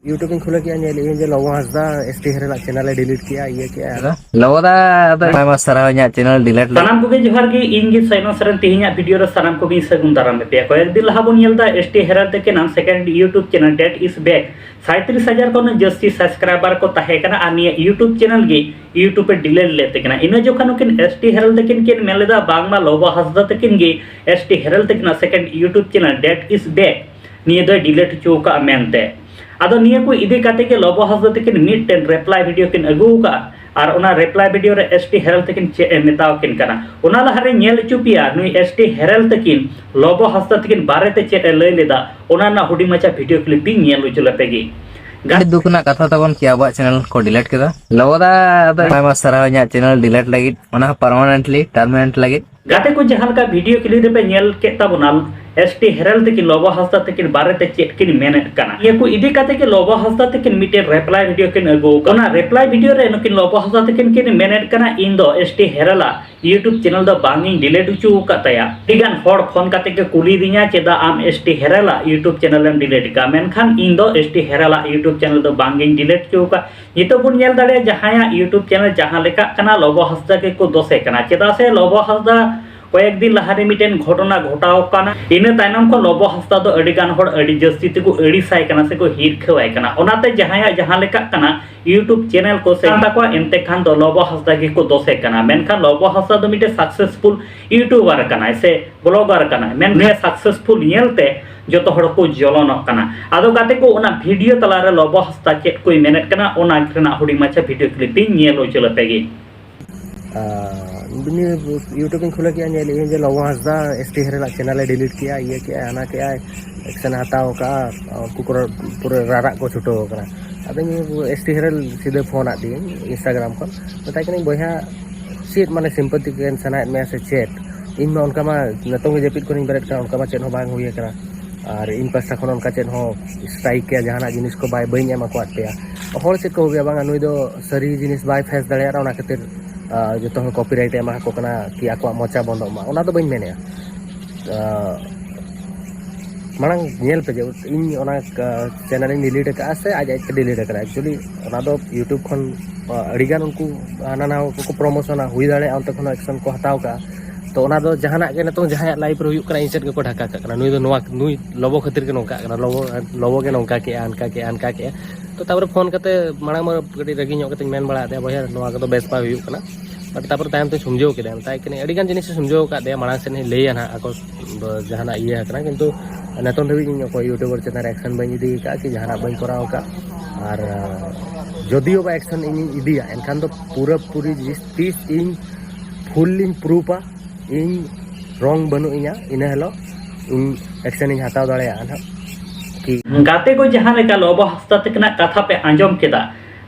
YouTube इन खुला किया नेल इन जे लवो हसदा एसटी हेरेला चैनल डिलीट किया ये किया लवदा ᱟᱭᱢᱟ ᱥᱟᱨᱦᱟᱣ ᱤᱧᱟᱹᱜ ᱪᱮᱱᱮᱞ ᱰᱤᱞᱮᱴ ᱞᱟᱹᱜᱤᱫ ᱥᱟᱱᱟᱢ ᱠᱚᱜᱮ ᱡᱚᱦᱟᱨ ᱜᱮ ᱤᱧ ᱜᱮ ᱥᱟᱭᱱᱚ ᱥᱚᱨᱮᱱ ᱛᱮᱦᱮᱧᱟᱜ ᱵᱷᱤᱰᱤᱭᱳ ᱨᱮ ᱥᱟᱱᱟᱢ ᱠᱚᱜᱮ ᱥᱟᱹᱜᱩᱱ ᱫᱟᱨᱟᱢ ᱯᱮᱭᱟ ᱠᱚᱭᱮᱠ ᱫᱤᱱ ᱞᱟᱦᱟ ᱵᱚᱱ ᱧᱮᱞ ᱫᱟ ᱮᱥᱴᱤ ᱦᱮᱨᱟᱞ ᱛᱮ ᱱᱟᱢ ᱥᱮᱠᱮন্ড ᱤᱭᱩᱴᱩᱵ ᱪᱮᱱᱮल ᱰᱮᱴ इज बैक 37,000 ᱠᱷᱚᱱ ᱡᱟᱹᱥᱛᱤ ᱥᱟᱵᱥᱠᱨᱟইᱵᱟᱨ ᱠᱚ ᱛᱟᱦᱮᱸ ᱠᱟᱱᱟ ᱟᱨ ᱱᱤᱭᱟᱹ ᱤᱭᱩᱴᱩᱵ ᱪᱮᱱᱮल ᱜᱮ ᱤᱭᱩᱴᱩᱵ ᱯᱮ ᱰᱤᱞᱮᱴ ᱞᱮᱫ ᱛᱮᱠᱤᱱᱟ ᱤᱱᱟᱹ ᱡᱚᱠᱷᱚᱱ ᱩᱱᱠᱤन एसटी हेरल तकिन किन मेन लेदा बांगमा लोबो हसदा तकिन गे एसटी हेरल तकिन सेकंड यूट्यूब चैनल डेट इज बैक निये दो डिलीट चौका मेनते आदो निये को इदी काते के लोबो हसदा तकिन मिडटेन रिप्लाई वीडियो किन अगू का और ओना रिप्लाई वीडियो रे एसटी हेरल तकिन चे मेताव किन कना ओना लहारे नेल चुपिया नुई एसटी हेरल तकिन लोबो हसदा तकिन बारेते चे लय लेदा ओना ना हुडी मचा वीडियो क्लिप इन नेल उचलपेगी दुखना कथा तबन कि अब चैनल को डिलीट केदा लवदा ᱟᱭᱢᱟ ᱥᱟᱨᱦᱟᱣ ᱤᱧᱟᱹᱜ ᱪᱮᱱᱮᱞ ᱰᱤᱞᱮᱴ ᱞᱟᱹᱜᱤᱫ ᱚᱱᱟ परमानेंटली टर्मिनेट ᱞᱟᱹᱜᱤᱫ गाते को जहां का वीडियो क्लिप पे नेल के तबना एसटी हेरल तकिन लोबो हसदा तकिन बारेते चेक किन मेने कना ये को इदी काते के लोबो हसदा तकिन मिटे रिप्लाई वीडियो किन अगो कना रिप्लाई वीडियो रे नकिन लोबो हसदा तकिन किन मेने कना इन दो एसटी हेरला यूट्यूब चैनल दो बांगिंग डिलीट उचु कतया दिगान होड़ फोन काते के कुली दिया चेदा आम एसटी हेरला यूट्यूब चैनल एम डिलीट का मेनखान इन दो एसटी हेरला यूट्यूब चैनल दो बांगिंग डिलीट चु का नितो बुन नेल दाड़े जहाया यूट्यूब चैनल जहां लेका कना लोबो हसदा के को दोसे कना चेदा से लोबो हसदा कयेक दिन लहारे मिटेन घटना घटाव काना इन तायनम को लोबो हसदा दो अडिगान होड़ अडि जस्ती ते को अडिसाय कना से को हिर खवाय कना ओनाते जहाया जहां लेका कना यूट्यूब चैनल को से ताको एनते खान दो लोबो हसदा के को दोसे कना मेनखान लोबो हसदा दो मिटे सक्सेसफुल यूट्यूबर कना से ब्लॉगर कना मेन ने सक्सेसफुल नेलते जो हड़ को जलन कना आदो गाते को ओना वीडियो तलारे लोबो हसदा चेक कोई मेनेट कना ओना रेना हुडी माछा वीडियो क्लिप इन नेल उचलपेगी यूट्यूब इन खुला किया नेल इन जे लवो हसदा एसटी हेरेला चैनल डिलीट किया ये किया आना किया एक्शन हटाओ का कुकुर पूरे रारा को छुटो कना अब एसटी हेरेल सीधे फोन आती इंस्टाग्राम को बताई कनी बया चेट माने सिंपैथी केन सना में से चेट इन में उनका मा नतों जेपिट को नहीं बरेट का उनका मा चेट हो बांग हुई कना और इन पासा खन उनका चेट हो स्ट्राइक के जहाना जिनिस को बाय बइन एमा को आटया होड़ चेट को हो गया बांग नुई दो सरी जिनिस बाय फेस दड़े ओना खातिर जो तो कॉपीराइट एमा को कना कि आको मोचा बंदो मा ओना दो बइन मेने मांग नेल पे जो इन ओना चैनल इन डिलीट का से आज आज डिलीट करा एक्चुअली ओना दो यूट्यूब खन अडिगान उनको नाना को प्रमोशन हुई दाड़े अंत खन एक्शन को हटाव का तो ओना दो जहाना के नतो जहां लाइव रे हुयुक कना इंसेट को ढाका कना नुई दो नवा नुई लोबो खातिर के नोका कना लोबो के नोका के अनका के तो तापर फोन करते मांग म गडी रगी ᱧᱚᱜ कते मेन बड़ा दे बया नवा को बेस पा हुयुक कना बट तापर टाइम तो समझो के ताई कने अडिगान जिनिस समझो का दे मांग से नहीं लेया ना आको जहाना इया कना किंतु नतोन धबी इन को यूट्यूबर चैनल एक्शन बई इदी का कि जहाना बई कराव का और जदियो बा एक्शन इन इदिया एनखान तो पूरा पूरी 30 इन फुल इन प्रूफा इन रंग बनु इना इना हेलो इन एक्शन इन हटाव दाड़े ना कि गाते को जहां लेका लोबो हसदा तकना कथा पे आंजम केदा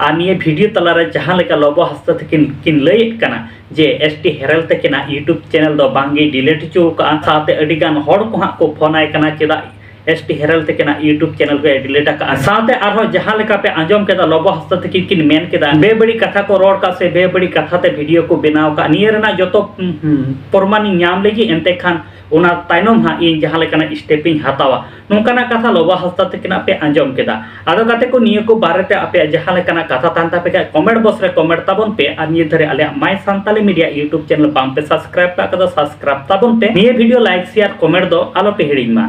आ निये वीडियो तलारे जहां लेका लोबो हसदा तकिन किन लय कना जे एसटी हेरल तकिना यूट्यूब चैनल दो बांगी डिलीट चु का साथे अडिगान होड़ को हा को फोन आय कना चेदा एसटी हेरल तकिना यूट्यूब चैनल को डिलीट का साथे आरो जहां लेका पे आंजम केदा लोबो हसदा तकिन किन मेन केदा बेबड़ी कथा को रोड का से बेबड़ी कथा ते वीडियो को बनाव का निये रेना जतो प्रमाण नाम लेगी एनते खान ओना ताइनम हा इन जहां लेकना स्टेपिंग हतावा नोंकाना कथा लोबो हसदा तकिना पे आंजम केदा आदो गाते को निये को बारेते आपे जहां लेकना कथा तांता पे कमेंट बॉक्स रे कमेंट ताबन पे आ निये धरे आले my Santali media YouTube channel बाम पे सब्सक्राइब का कदा सब्सक्राइब ताबन पे निये वीडियो लाइक शेयर कमेंट दो आलो पे हिडिंग मा।